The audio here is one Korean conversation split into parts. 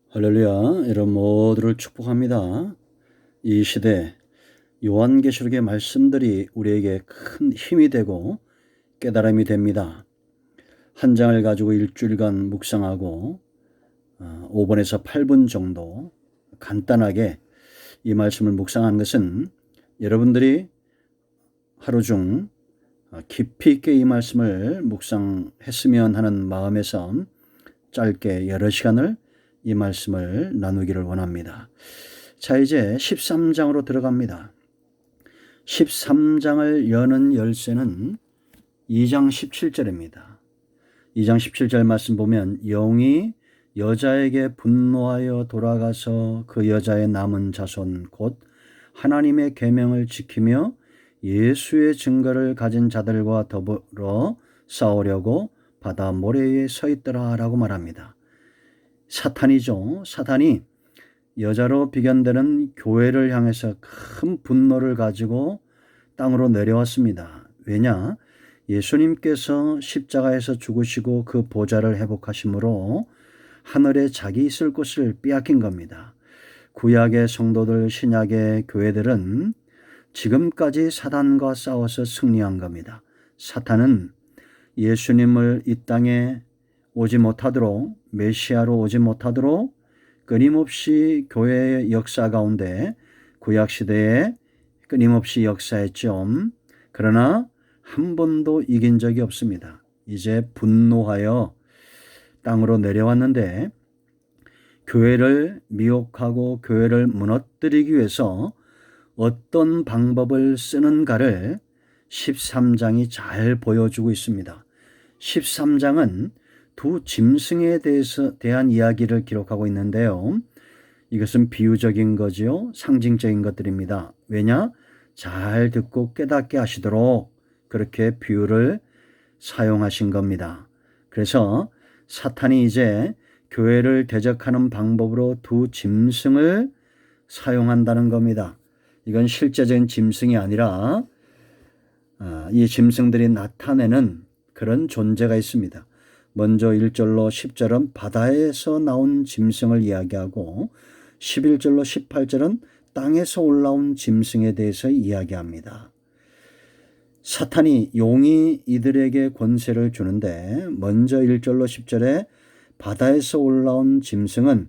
할렐루야, 여러분 모두를 축복합니다. 이 시대 요한계시록의 말씀들이 우리에게 큰 힘이 되고 깨달음이 됩니다. 한 장을 가지고 일주일간 묵상하고 5분에서 8분 정도 간단하게 이 말씀을 묵상하는 것은 여러분들이 하루 중 깊이 있게 이 말씀을 묵상했으면 하는 마음에서 짧게 여러 시간을 이 말씀을 나누기를 원합니다. 자, 이제 13장으로 들어갑니다. 13장을 여는 열쇠는 2장 17절입니다. 2장 17절 말씀 보면 영이 여자에게 분노하여 돌아가서 그 여자의 남은 자손 곧 하나님의 계명을 지키며 예수의 증거를 가진 자들과 더불어 싸우려고 바다 모래 위에 서 있더라 라고 말합니다. 사탄이죠. 사탄이 여자로 비견되는 교회를 향해서 큰 분노를 가지고 땅으로 내려왔습니다. 왜냐? 예수님께서 십자가에서 죽으시고 그 보좌를 회복하심으로 하늘에 자기 있을 곳을 빼앗긴 겁니다. 구약의 성도들, 신약의 교회들은 지금까지 사탄과 싸워서 승리한 겁니다. 사탄은 예수님을 이 땅에 오지 못하도록, 메시아로 오지 못하도록 끊임없이 교회의 역사 가운데 구약시대에 끊임없이 역사했죠. 그러나 한 번도 이긴 적이 없습니다. 이제 분노하여 땅으로 내려왔는데 교회를 미혹하고 교회를 무너뜨리기 위해서 어떤 방법을 쓰는가를 13장이 잘 보여주고 있습니다. 13장은 두 짐승에 대한 이야기를 기록하고 있는데요. 이것은 비유적인 거죠. 상징적인 것들입니다. 왜냐? 잘 듣고 깨닫게 하시도록 그렇게 비유를 사용하신 겁니다. 그래서 사탄이 이제 교회를 대적하는 방법으로 두 짐승을 사용한다는 겁니다. 이건 실제적인 짐승이 아니라 이 짐승들이 나타내는 그런 존재가 있습니다. 먼저 1절로 10절은 바다에서 나온 짐승을 이야기하고 11절로 18절은 땅에서 올라온 짐승에 대해서 이야기합니다. 사탄이 용이 이들에게 권세를 주는데 먼저 1절로 10절에 바다에서 올라온 짐승은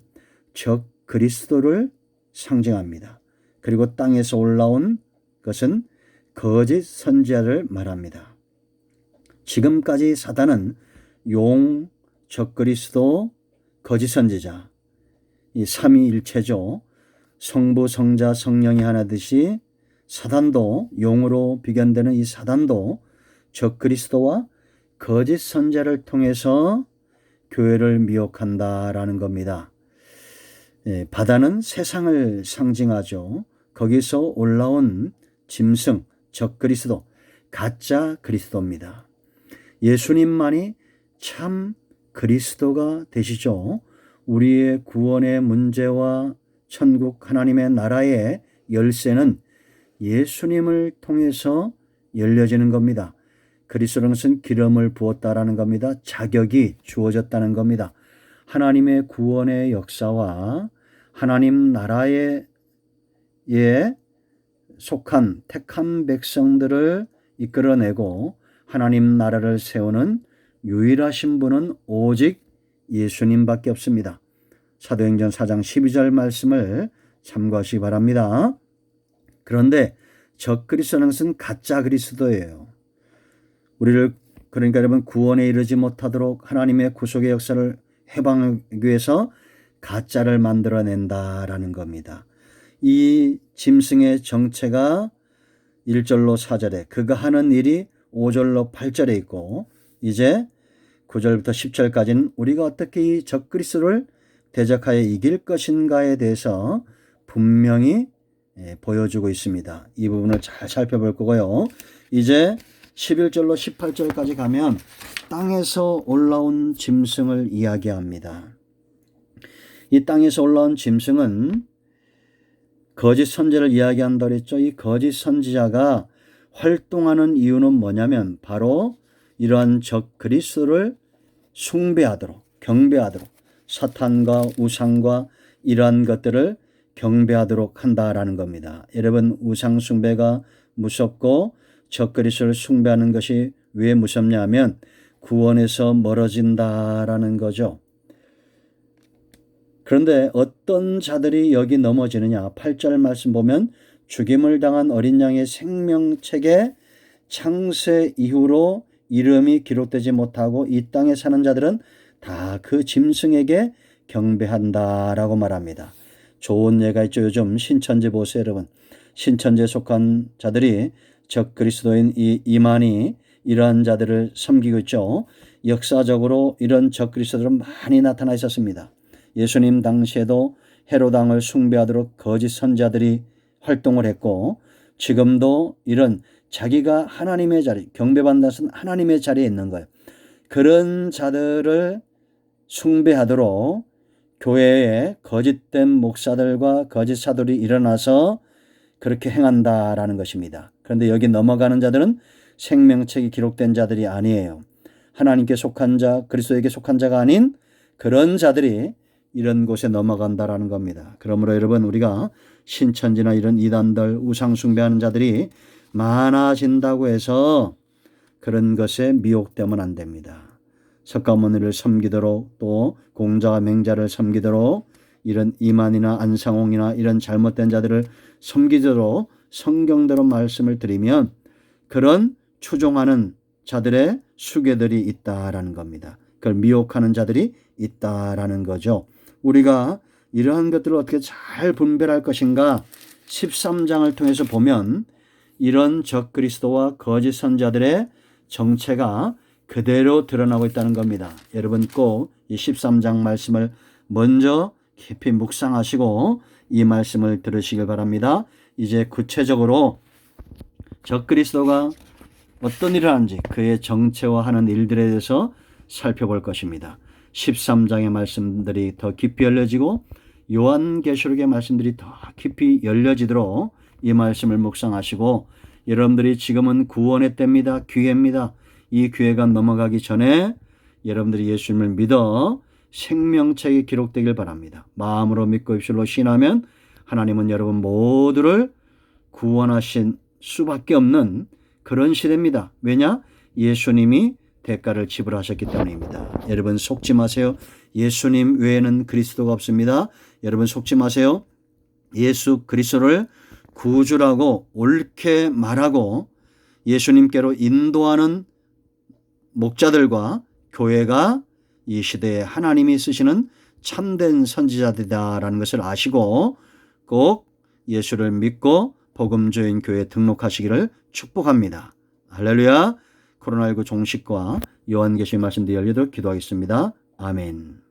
적 그리스도를 상징합니다. 그리고 땅에서 올라온 것은 거짓 선지자를 말합니다. 지금까지 사탄은 용, 적그리스도, 거짓 선지자, 이 삼위일체죠. 성부, 성자, 성령이 하나듯이 사단도 용으로 비견되는 이 사단도 적그리스도와 거짓 선지자를 통해서 교회를 미혹한다라는 겁니다. 바다는 세상을 상징하죠. 거기서 올라온 짐승, 적그리스도, 가짜 그리스도입니다. 예수님만이 참 그리스도가 되시죠. 우리의 구원의 문제와 천국 하나님의 나라의 열쇠는 예수님을 통해서 열려지는 겁니다. 그리스도라는 것은 기름을 부었다라는 겁니다. 자격이 주어졌다는 겁니다. 하나님의 구원의 역사와 하나님 나라에 속한 택한 백성들을 이끌어내고 하나님 나라를 세우는 유일하신 분은 오직 예수님밖에 없습니다. 사도행전 4장 12절 말씀을 참고하시기 바랍니다. 그런데 적그리스도는 것은 가짜 그리스도예요. 우리를 그러니까 여러분 구원에 이르지 못하도록 하나님의 구속의 역사를 해방하기 위해서 가짜를 만들어낸다라는 겁니다. 이 짐승의 정체가 1절로 4절에 그가 하는 일이 5절로 8절에 있고 이제 9절부터 10절까지는 우리가 어떻게 이 적그리스도를 대적하여 이길 것인가에 대해서 분명히 보여주고 있습니다. 이 부분을 잘 살펴볼 거고요. 이제 11절로 18절까지 가면 땅에서 올라온 짐승을 이야기합니다. 이 땅에서 올라온 짐승은 거짓 선지자를 이야기한다고 했죠. 이 거짓 선지자가 활동하는 이유는 뭐냐면 바로 이러한 적 그리스도를 숭배하도록 경배하도록 사탄과 우상과 이러한 것들을 경배하도록 한다라는 겁니다. 여러분, 우상 숭배가 무섭고 적그리스도를 숭배하는 것이 왜 무섭냐 하면 구원에서 멀어진다라는 거죠. 그런데 어떤 자들이 여기 넘어지느냐. 8절 말씀 보면 죽임을 당한 어린 양의 생명책에 창세 이후로 이름이 기록되지 못하고 이 땅에 사는 자들은 다 그 짐승에게 경배한다라고 말합니다. 좋은 예가 있죠. 요즘 신천지 보세요, 여러분. 신천지에 속한 자들이 적그리스도인 이 이만희 이러한 자들을 섬기고 있죠. 역사적으로 이런 적그리스도들은 많이 나타나 있었습니다. 예수님 당시에도 헤롯 왕을 숭배하도록 거짓 선지자들이 활동을 했고 지금도 이런 자기가 하나님의 자리, 경배받는 것은 하나님의 자리에 있는 거예요. 그런 자들을 숭배하도록 교회에 거짓된 목사들과 거짓 사도들이 일어나서 그렇게 행한다라는 것입니다. 그런데 여기 넘어가는 자들은 생명책이 기록된 자들이 아니에요. 하나님께 속한 자, 그리스도에게 속한 자가 아닌 그런 자들이 이런 곳에 넘어간다라는 겁니다. 그러므로 여러분, 우리가 신천지나 이런 이단들, 우상 숭배하는 자들이 많아진다고 해서 그런 것에 미혹되면 안 됩니다. 석가모니를 섬기도록 또 공자와 맹자를 섬기도록 이런 이만이나 안상홍이나 이런 잘못된 자들을 섬기도록 성경대로 말씀을 드리면 그런 추종하는 자들의 수괴들이 있다라는 겁니다. 그걸 미혹하는 자들이 있다라는 거죠. 우리가 이러한 것들을 어떻게 잘 분별할 것인가 13장을 통해서 보면 이런 적그리스도와 거짓 선자들의 정체가 그대로 드러나고 있다는 겁니다. 여러분 꼭 이 13장 말씀을 먼저 깊이 묵상하시고 이 말씀을 들으시길 바랍니다. 이제 구체적으로 적그리스도가 어떤 일을 하는지 그의 정체와 하는 일들에 대해서 살펴볼 것입니다. 13장의 말씀들이 더 깊이 열려지고 요한계시록의 말씀들이 더 깊이 열려지도록 이 말씀을 묵상하시고 여러분들이 지금은 구원의 때입니다. 기회입니다. 이 기회가 넘어가기 전에 여러분들이 예수님을 믿어 생명책이 기록되길 바랍니다. 마음으로 믿고 입술로 신하면 하나님은 여러분 모두를 구원하신 수밖에 없는 그런 시대입니다. 왜냐? 예수님이 대가를 지불하셨기 때문입니다. 여러분 속지 마세요. 예수님 외에는 그리스도가 없습니다. 여러분 속지 마세요. 예수 그리스도를 구주라고 옳게 말하고 예수님께로 인도하는 목자들과 교회가 이 시대에 하나님이 쓰시는 참된 선지자들이다라는 것을 아시고 꼭 예수를 믿고 복음주인 교회에 등록하시기를 축복합니다. 할렐루야. 코로나19 종식과 요한계시록 말씀도 열리도록 기도하겠습니다. 아멘.